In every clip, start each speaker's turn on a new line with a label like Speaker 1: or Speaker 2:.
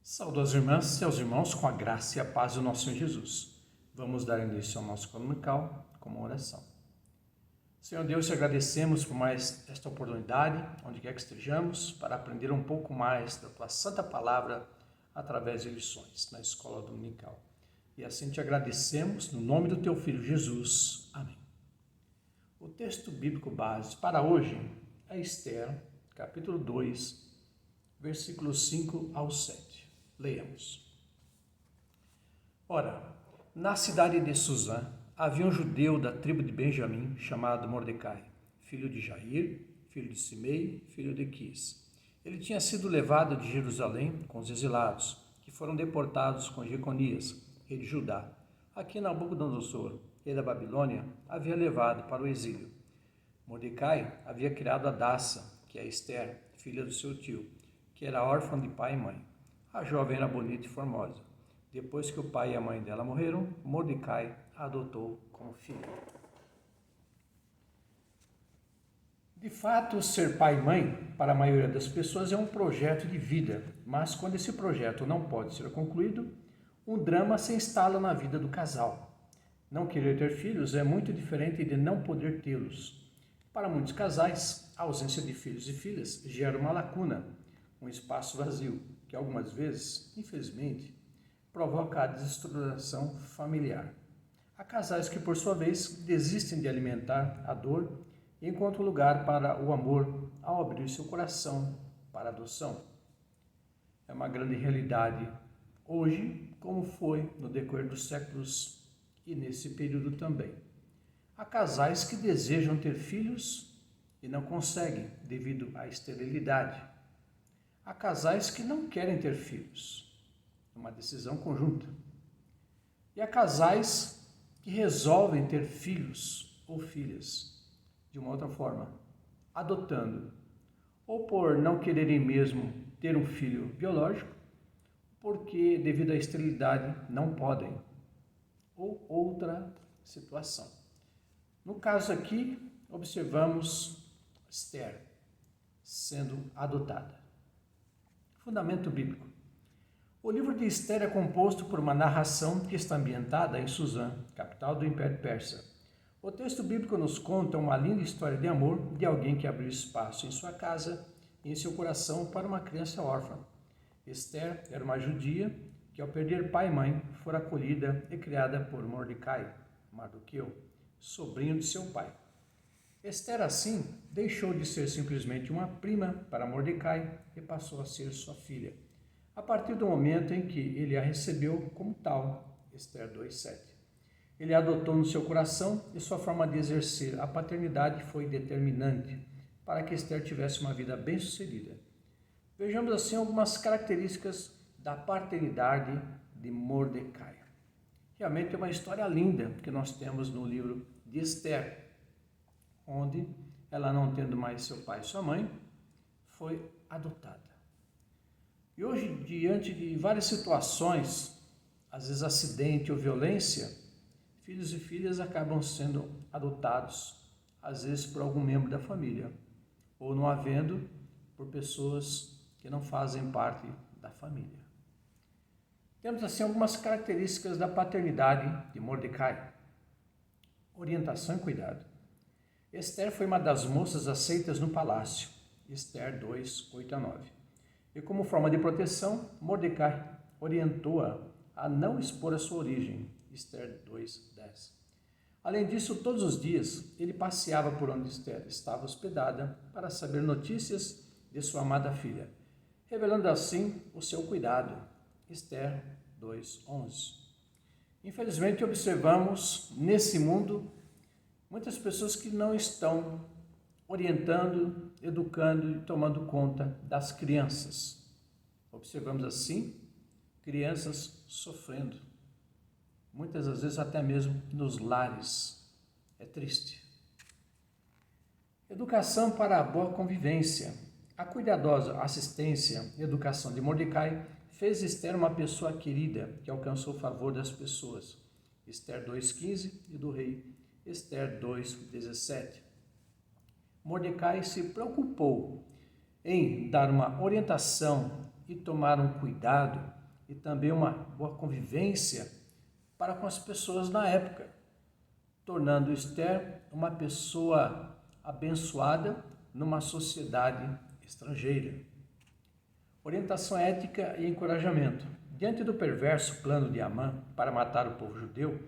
Speaker 1: Saúdo as irmãs e aos irmãos com a graça e a paz do nosso Senhor Jesus. Vamos dar início ao nosso dominical com uma oração. Senhor Deus, te agradecemos por mais esta oportunidade, onde quer que estejamos, para aprender um pouco mais da tua santa palavra através de lições na escola dominical. E assim te agradecemos no nome do teu Filho Jesus. Amém. O texto bíblico base para hoje é Esther, capítulo 2, versículos 5 ao 7. Leamos. Ora, na cidade de Suzã havia um judeu da tribo de Benjamim chamado Mordecai, filho de Jair, filho de Simei, filho de Quis. Ele tinha sido levado de Jerusalém com os exilados, que foram deportados com Jeconias, rei de Judá, a quem Nabucodonosor, rei da Babilônia, havia levado para o exílio. Mordecai havia criado Hadassa, que é Esther, filha do seu tio, que era órfã de pai e mãe. A jovem era bonita e formosa. Depois que o pai e a mãe dela morreram, Mordecai a adotou como filha. De fato, ser pai e mãe, para a maioria das pessoas, é um projeto de vida, mas quando esse projeto não pode ser concluído, um drama se instala na vida do casal. Não querer ter filhos é muito diferente de não poder tê-los. Para muitos casais, a ausência de filhos e filhas gera uma lacuna, um espaço vazio, que algumas vezes, infelizmente, provoca a desestruturação familiar. Há casais que, por sua vez, desistem de alimentar a dor e encontram lugar para o amor ao abrir seu coração para a adoção. É uma grande realidade hoje, como foi no decorrer dos séculos e nesse período também. Há casais que desejam ter filhos e não conseguem devido à esterilidade. Há casais que não querem ter filhos, é uma decisão conjunta. E há casais que resolvem ter filhos ou filhas de uma outra forma, adotando, ou por não quererem mesmo ter um filho biológico, porque devido à esterilidade não podem, ou outra situação. No caso aqui, observamos Esther sendo adotada. Fundamento bíblico. O livro de Esther é composto por uma narração que está ambientada em Suzã, capital do Império Persa. O texto bíblico nos conta uma linda história de amor de alguém que abriu espaço em sua casa e em seu coração para uma criança órfã. Esther era uma judia que, ao perder pai e mãe, fora acolhida e criada por Mordecai, Mardoqueu, sobrinho de seu pai. Esther, assim, deixou de ser simplesmente uma prima para Mordecai e passou a ser sua filha, a partir do momento em que ele a recebeu como tal, Esther 2:7. Ele a adotou no seu coração e sua forma de exercer a paternidade foi determinante para que Esther tivesse uma vida bem-sucedida. Vejamos assim algumas características da paternidade de Mordecai. Realmente é uma história linda que nós temos no livro de Esther, onde ela, não tendo mais seu pai e sua mãe, foi adotada. E hoje, diante de várias situações, às vezes acidente ou violência, filhos e filhas acabam sendo adotados, às vezes por algum membro da família, ou não havendo por pessoas que não fazem parte da família. Temos assim algumas características da paternidade de Mordecai. Orientação e cuidado. Esther foi uma das moças aceitas no palácio, Esther 2:8-9. E como forma de proteção, Mordecai orientou-a a não expor a sua origem, Esther 2:10. Além disso, todos os dias, ele passeava por onde Esther estava hospedada para saber notícias de sua amada filha, revelando assim o seu cuidado, Esther 2:11. Infelizmente, observamos nesse mundo muitas pessoas que não estão orientando, educando e tomando conta das crianças. Observamos assim crianças sofrendo, muitas das vezes até mesmo nos lares. É triste. Educação para a boa convivência. A cuidadosa assistência e educação de Mordecai fez Esther uma pessoa querida que alcançou o favor das pessoas. Esther 2:15 e do rei Esther 2:17. Mordecai se preocupou em dar uma orientação e tomar um cuidado e também uma boa convivência para com as pessoas na época, tornando Esther uma pessoa abençoada numa sociedade estrangeira. Orientação ética e encorajamento. Diante do perverso plano de Amã para matar o povo judeu,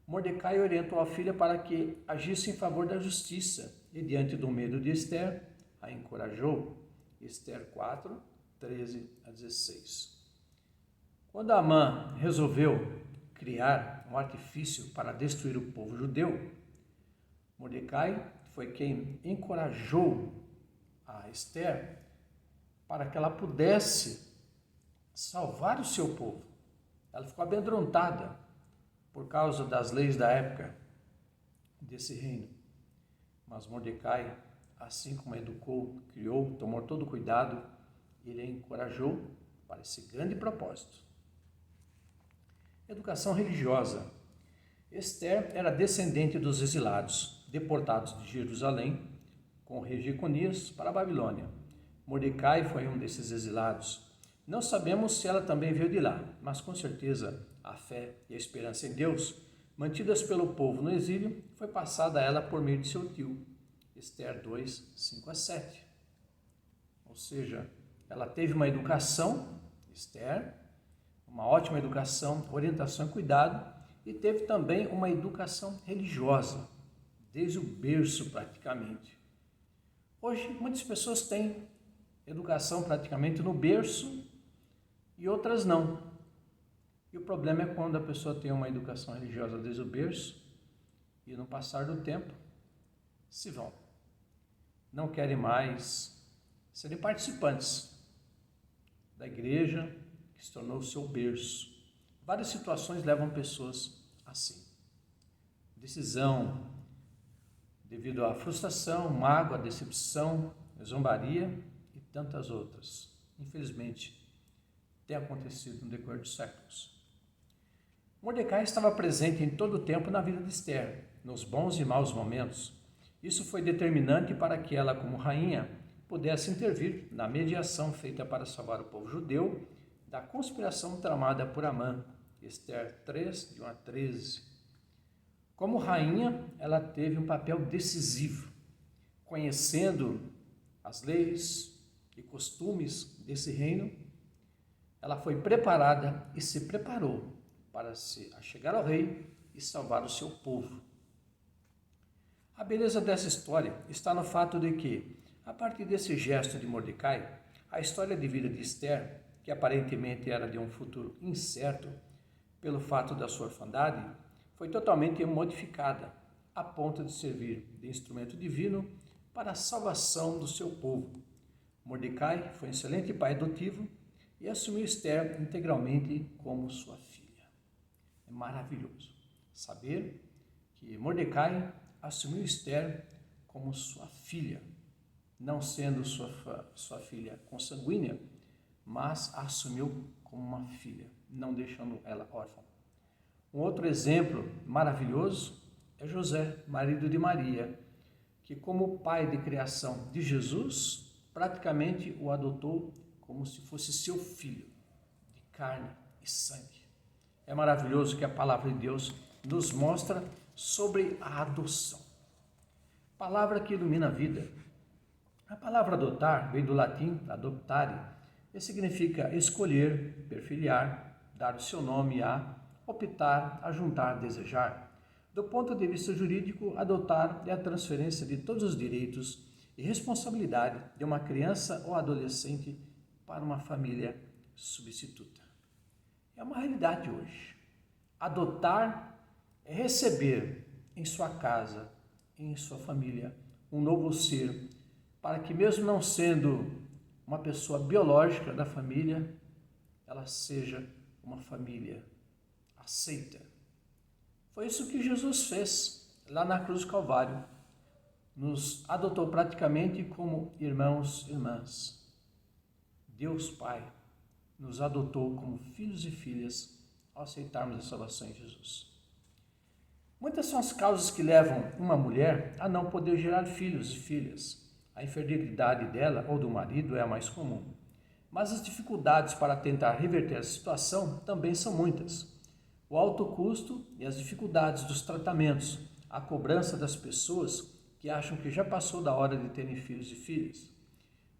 Speaker 1: Mordecai orientou a filha para que agisse em favor da justiça e, diante do medo de Esther, a encorajou. Esther 4, 13 a 16. Quando Amã resolveu criar um artifício para destruir o povo judeu, Mordecai foi quem encorajou a Esther para que ela pudesse salvar o seu povo. Ela ficou amedrontada por causa das leis da época desse reino. Mas Mordecai, assim como educou, criou, tomou todo o cuidado, ele a encorajou para esse grande propósito. Educação religiosa. Esther era descendente dos exilados, deportados de Jerusalém, com o rei Jeconias para a Babilônia. Mordecai foi um desses exilados. Não sabemos se ela também veio de lá, mas com certeza a fé e a esperança em Deus, mantidas pelo povo no exílio, foi passada a ela por meio de seu tio. Esther 2, 5 a 7. Ou seja, ela teve uma educação, Esther, uma ótima educação, orientação e cuidado, e teve também uma educação religiosa, desde o berço praticamente. Hoje, muitas pessoas têm educação praticamente no berço e outras não. E o problema é quando a pessoa tem uma educação religiosa desde o berço e no passar do tempo se vão. Não querem mais serem participantes da igreja que se tornou o seu berço. Várias situações levam pessoas assim. Decisão devido à frustração, mágoa, decepção, zombaria e tantas outras. Infelizmente, tem acontecido no decorrer dos séculos. Mordecai estava presente em todo o tempo na vida de Esther, nos bons e maus momentos. Isso foi determinante para que ela, como rainha, pudesse intervir na mediação feita para salvar o povo judeu da conspiração tramada por Amã. Esther 3, de 1 a 13. Como rainha, ela teve um papel decisivo, conhecendo as leis e costumes desse reino. Ela foi preparada e se preparou para se achegar ao rei e salvar o seu povo. A beleza dessa história está no fato de que, a partir desse gesto de Mordecai, a história de vida de Esther, que aparentemente era de um futuro incerto, pelo fato da sua orfandade, foi totalmente modificada, a ponto de servir de instrumento divino para a salvação do seu povo. Mordecai foi um excelente pai adotivo e assumiu Esther integralmente como sua filha. É maravilhoso saber que Mordecai assumiu Esther como sua filha, não sendo sua filha consanguínea, mas a assumiu como uma filha, não deixando ela órfã. Um outro exemplo maravilhoso é José, marido de Maria, que como pai de criação de Jesus, praticamente o adotou como se fosse seu filho, de carne e sangue. É maravilhoso que a palavra de Deus nos mostra sobre a adoção. Palavra que ilumina a vida. A palavra adotar vem do latim adoptare, e significa escolher, perfiliar, dar o seu nome a, optar, ajuntar, desejar. Do ponto de vista jurídico, adotar é a transferência de todos os direitos e responsabilidade de uma criança ou adolescente para uma família substituta. É uma realidade hoje. Adotar é receber em sua casa, em sua família, um novo ser, para que mesmo não sendo uma pessoa biológica da família, ela seja uma família aceita. Foi isso que Jesus fez lá na cruz do Calvário. Nos adotou praticamente como irmãos e irmãs. Deus Pai nos adotou como filhos e filhas ao aceitarmos a salvação em Jesus. Muitas são as causas que levam uma mulher a não poder gerar filhos e filhas. A infertilidade dela ou do marido é a mais comum. mas as dificuldades para tentar reverter a situação também são muitas. O alto custo e as dificuldades dos tratamentos, a cobrança das pessoas que acham que já passou da hora de terem filhos e filhas.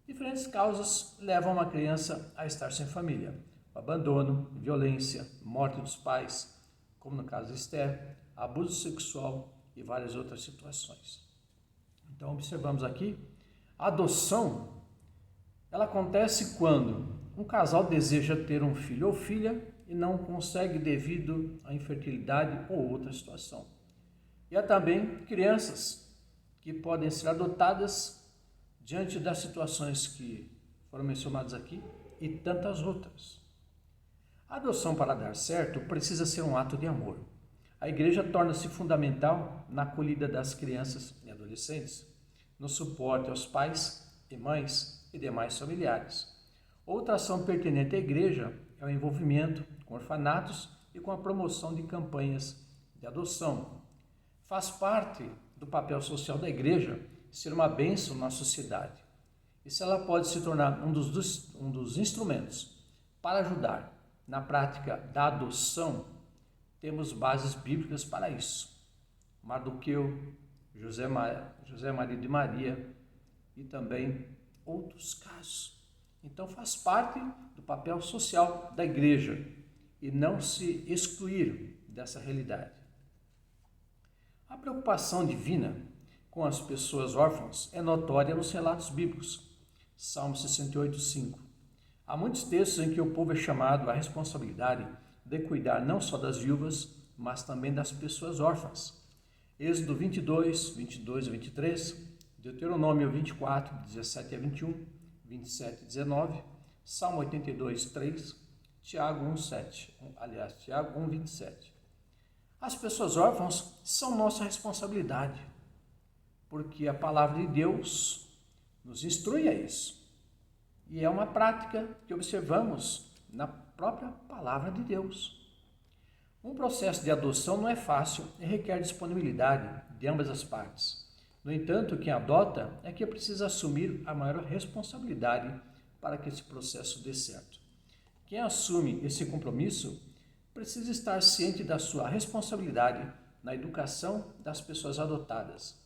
Speaker 1: Diferentes causas levam uma criança a estar sem família: abandono, violência, morte dos pais, como no caso de Esther, abuso sexual e várias outras situações. Então observamos aqui, a adoção, ela acontece quando um casal deseja ter um filho ou filha e não consegue devido à infertilidade ou outra situação. E há também crianças que podem ser adotadas diante das situações que foram mencionadas aqui e tantas outras. A adoção, para dar certo, precisa ser um ato de amor. A igreja torna-se fundamental na acolhida das crianças e adolescentes, no suporte aos pais e mães e demais familiares. Outra ação pertinente à igreja é o envolvimento com orfanatos e com a promoção de campanhas de adoção. Faz parte do papel social da igreja ser uma bênção na sociedade. E se ela pode se tornar um dos instrumentos para ajudar na prática da adoção, temos bases bíblicas para isso. Mardoqueu, José Maria de Maria e também outros casos. Então faz parte do papel social da igreja e não se excluir dessa realidade. A preocupação divina com as pessoas órfãs é notória nos relatos bíblicos. Salmo 68, 5. Há muitos textos em que o povo é chamado à responsabilidade de cuidar não só das viúvas, mas também das pessoas órfãs. Êxodo 22 a 23, Deuteronômio 24, 17 a 21, 27 a 19, Salmo 82, 3, Tiago 1, 7, Tiago 1, 27. As pessoas órfãs são nossa responsabilidade, porque a palavra de Deus nos instrui a isso. E é uma prática que observamos na própria palavra de Deus. Um processo de adoção não é fácil e requer disponibilidade de ambas as partes. No entanto, quem adota é que precisa assumir a maior responsabilidade para que esse processo dê certo. Quem assume esse compromisso precisa estar ciente da sua responsabilidade na educação das pessoas adotadas.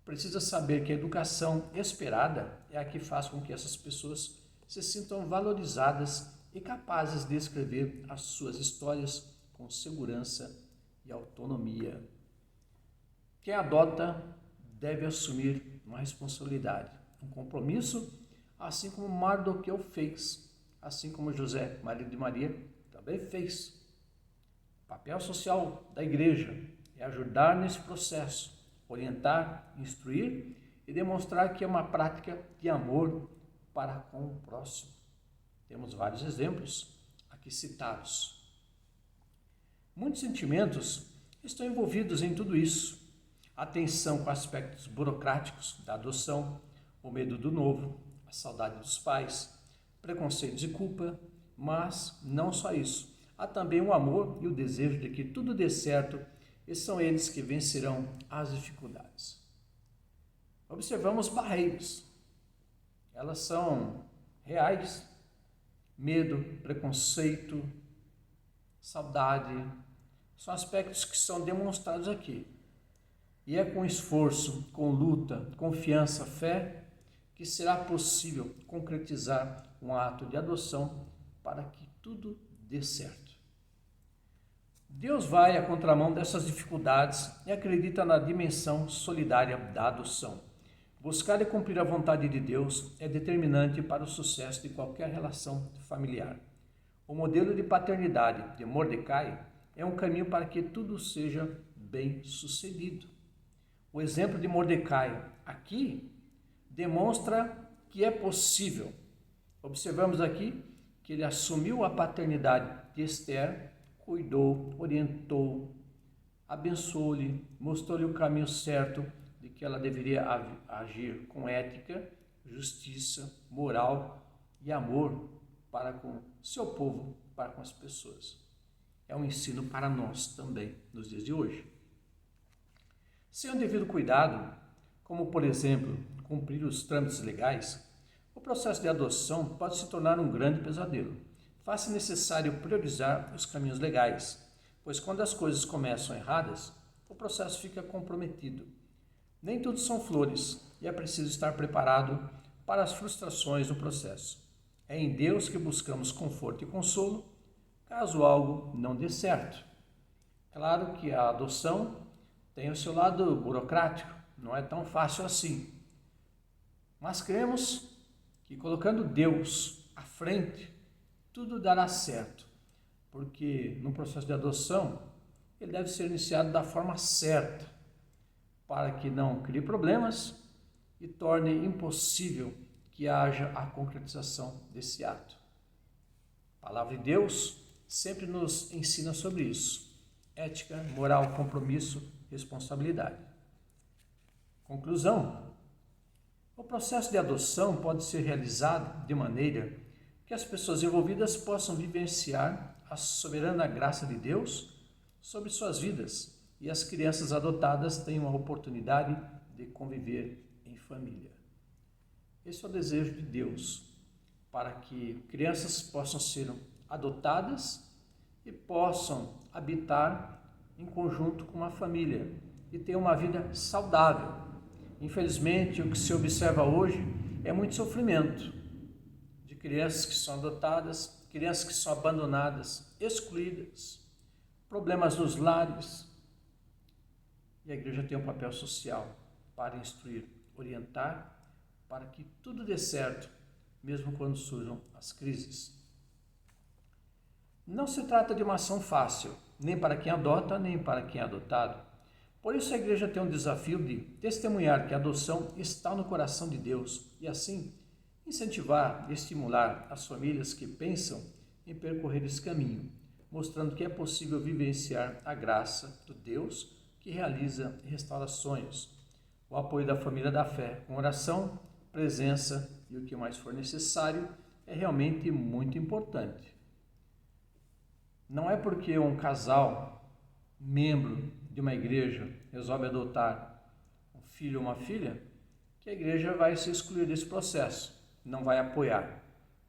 Speaker 1: Precisa saber que a educação esperada é a que faz com que essas pessoas se sintam valorizadas e capazes de escrever as suas histórias com segurança e autonomia. Quem adota deve assumir uma responsabilidade, um compromisso, assim como Mardoqueu fez, assim como José Maria de Maria também fez. O papel social da igreja é ajudar nesse processo, orientar, instruir e demonstrar que é uma prática de amor para com o próximo. Temos vários exemplos aqui citados. Muitos sentimentos estão envolvidos em tudo isso. A tensão com aspectos burocráticos da adoção, o medo do novo, a saudade dos pais, preconceitos e culpa, mas não só isso. Há também o amor e o desejo de que tudo dê certo e são eles que vencerão as dificuldades. Observamos barreiras. Elas são reais. Medo, preconceito, saudade, são aspectos que são demonstrados aqui. E é com esforço, com luta, confiança, fé, que será possível concretizar um ato de adoção para que tudo dê certo. Deus vai à contramão dessas dificuldades e acredita na dimensão solidária da adoção. Buscar e cumprir a vontade de Deus é determinante para o sucesso de qualquer relação familiar. O modelo de paternidade de Mordecai é um caminho para que tudo seja bem sucedido. O exemplo de Mordecai aqui demonstra que é possível. Observamos aqui que ele assumiu a paternidade de Esther, cuidou, orientou, abençoou-lhe, mostrou-lhe o caminho certo de que ela deveria agir com ética, justiça, moral e amor para com seu povo, para com as pessoas. É um ensino para nós também, nos dias de hoje. Sem o devido cuidado, como por exemplo, cumprir os trâmites legais, O processo de adoção pode se tornar um grande pesadelo. Faz-se necessário priorizar os caminhos legais, pois quando as coisas começam erradas, o processo fica comprometido. Nem tudo são flores e é preciso estar preparado para as frustrações do processo. É em Deus que buscamos conforto e consolo, caso algo não dê certo. Claro que a adoção tem o seu lado burocrático, não é tão fácil assim. Mas cremos que colocando Deus à frente, tudo dará certo, porque no processo de adoção, ele deve ser iniciado da forma certa, para que não crie problemas e torne impossível que haja a concretização desse ato. A palavra de Deus sempre nos ensina sobre isso: ética, moral, compromisso, responsabilidade. Conclusão: o processo de adoção pode ser realizado de maneira que as pessoas envolvidas possam vivenciar a soberana graça de Deus sobre suas vidas e as crianças adotadas tenham a oportunidade de conviver em família. Esse é o desejo de Deus, para que crianças possam ser adotadas e possam habitar em conjunto com uma família e ter uma vida saudável. Infelizmente, o que se observa hoje é muito sofrimento de crianças que são adotadas, crianças que são abandonadas, excluídas, problemas nos lares. E a igreja tem um papel social para instruir, orientar, para que tudo dê certo, mesmo quando surjam as crises. Não se trata de uma ação fácil, nem para quem adota, nem para quem é adotado. Por isso a igreja tem um desafio de testemunhar que a adoção está no coração de Deus e assim incentivar e estimular as famílias que pensam em percorrer esse caminho, mostrando que é possível vivenciar a graça do Deus que realiza e restaura sonhos. O apoio da família da fé com oração, presença e o que mais for necessário é realmente muito importante. Não é porque um casal, membro de uma igreja, resolve adotar um filho ou uma filha, que a igreja vai se excluir desse processo, não vai apoiar.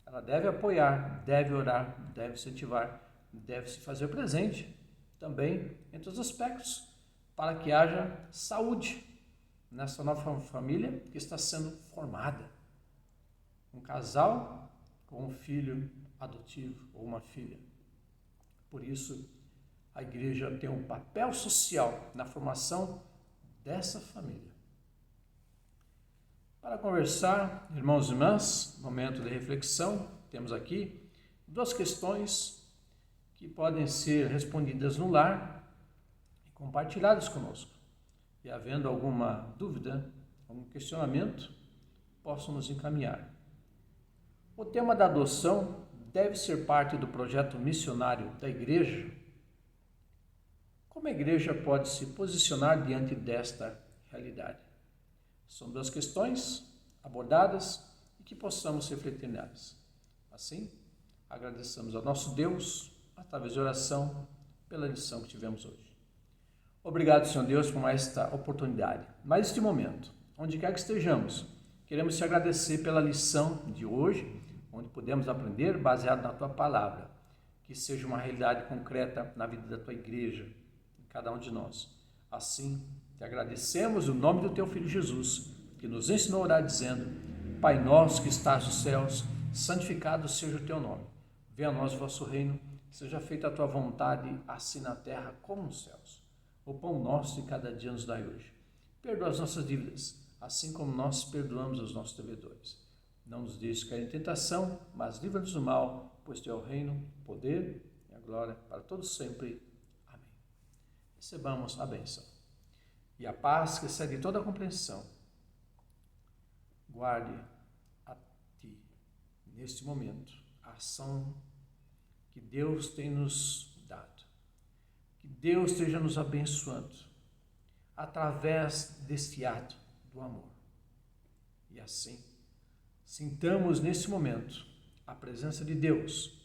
Speaker 1: Ela deve apoiar, deve orar, deve incentivar, deve se fazer presente também em todos os aspectos, para que haja saúde nessa nova família que está sendo formada. Um casal com um filho adotivo ou uma filha. Por isso, a igreja tem um papel social na formação dessa família. Para conversar, irmãos e irmãs, momento de reflexão, temos aqui duas questões que podem ser respondidas no lar e compartilhadas conosco. E havendo alguma dúvida, algum questionamento, possam nos encaminhar. O tema da adoção deve ser parte do projeto missionário da igreja? Como a igreja pode se posicionar diante desta realidade? São duas questões abordadas e que possamos refletir nelas. Assim, agradecemos ao nosso Deus, através de oração, pela lição que tivemos hoje. Obrigado, Senhor Deus, por mais esta oportunidade, mais este momento, onde quer que estejamos. Queremos te agradecer pela lição de hoje, onde podemos aprender baseado na tua palavra, que seja uma realidade concreta na vida da tua igreja, em cada um de nós. Assim, te agradecemos o nome do teu Filho Jesus, que nos ensinou a orar dizendo: Pai nosso que estás nos céus, santificado seja o teu nome. Venha a nós o vosso reino, seja feita a tua vontade, assim na terra como nos céus. O pão nosso de cada dia nos dai hoje. Perdoa as nossas dívidas, assim como nós perdoamos aos nossos devedores. Não nos deixes cair em tentação, mas livra-nos do mal, pois teu é o reino, o poder e a glória para todos sempre. Amém. Recebamos a bênção. E a paz que excede toda a compreensão, guarde a ti, neste momento, a ação que Deus tem nos dado. Que Deus esteja nos abençoando através deste ato do amor. E assim, sintamos nesse momento a presença de Deus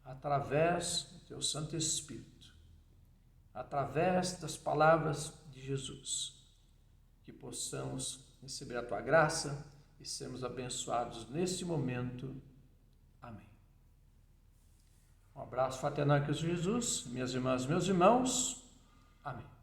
Speaker 1: através do teu Santo Espírito, através das palavras de Jesus, que possamos receber a tua graça e sermos abençoados neste momento. Amém. Um abraço fraternal em Cristo Jesus, minhas irmãs, meus irmãos. Amém.